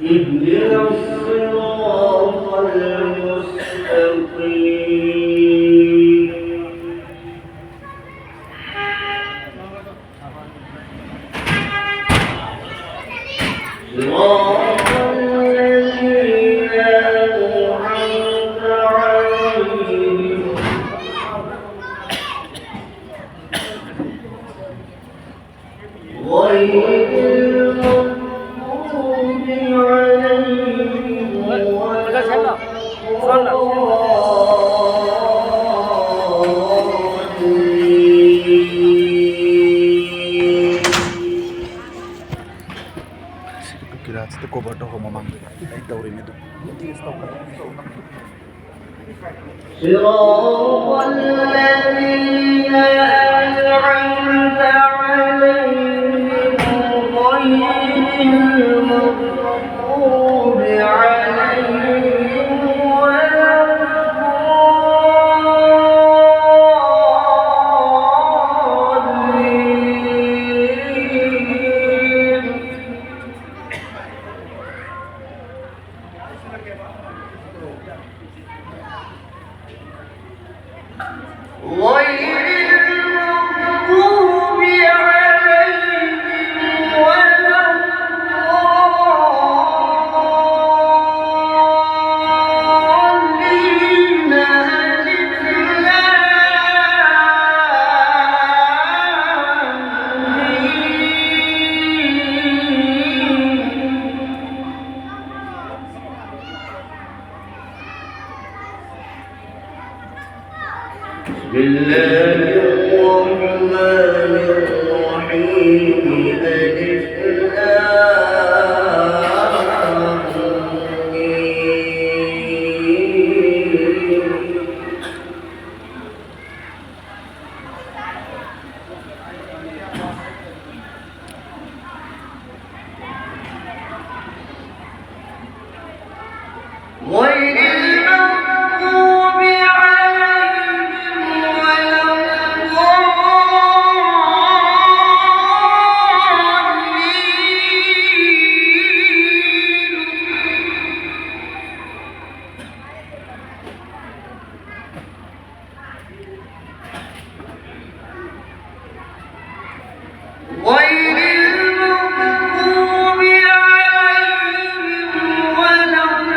اهدنا الصراط المستقيم صراط الذين أنعمت عليهم غير المغضوب عليهم ولا الضالين. Kira itu kau bodoh kau memang taurin itu. صراط الذين أنعمت عليهم غير المغضوب عليهم ولا الضالين. غير المغضوب عليهم ولا الضالين. بسم الله الرحمن الرحيم. ألف لام ميم. غير المغضوب عليهم ولا الضالين. غير المغضوب عليهم ولا الضالين.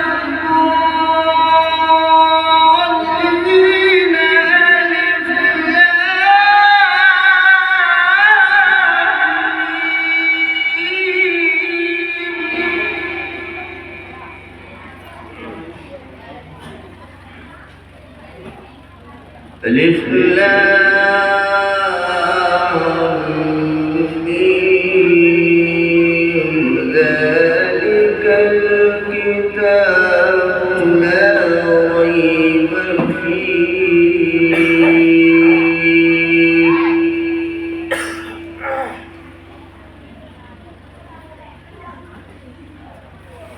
ألف لام ميم. ذلك الكتاب لا ريب فيه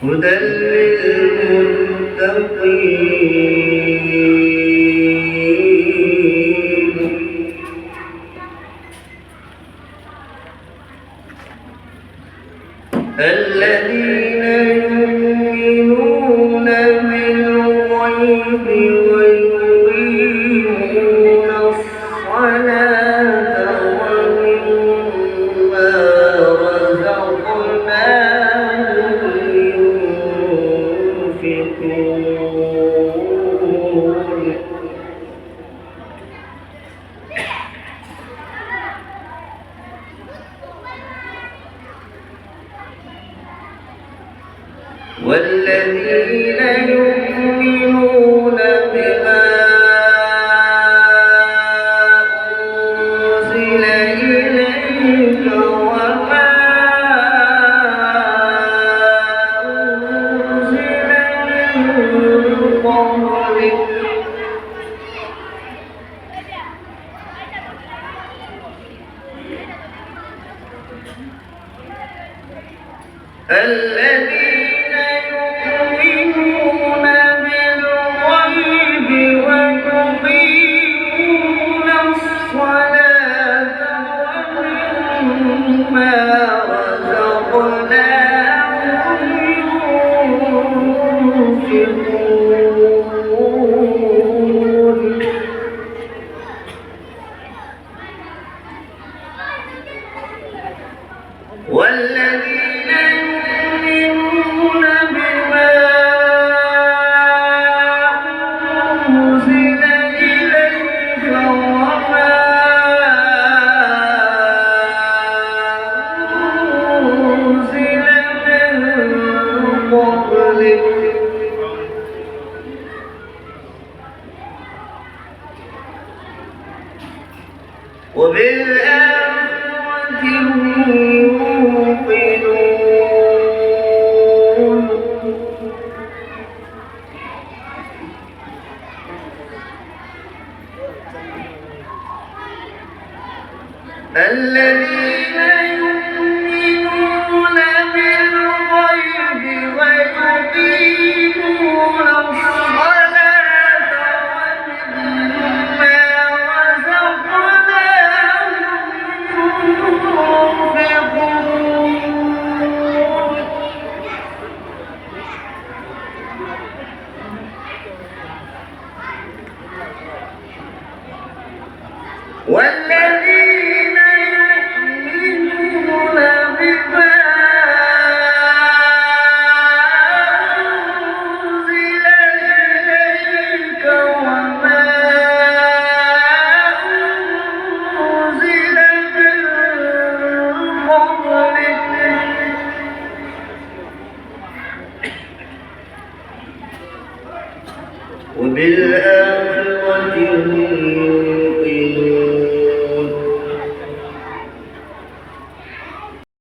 هدى للمتقين. الذين يؤمنون بالغيب ويقيمون الصلاة ومما رزقناهم ينفقون. والذين يؤمنون بما أنزل إليك وما أنزل من قبلك الذين يؤمنون بالغيب ويقيمون الصلاة ومما رزقناهم والذين يؤمنون بما أنزل إليك وما أنزل من قبلك وبالآخرة هم يوقنون الذين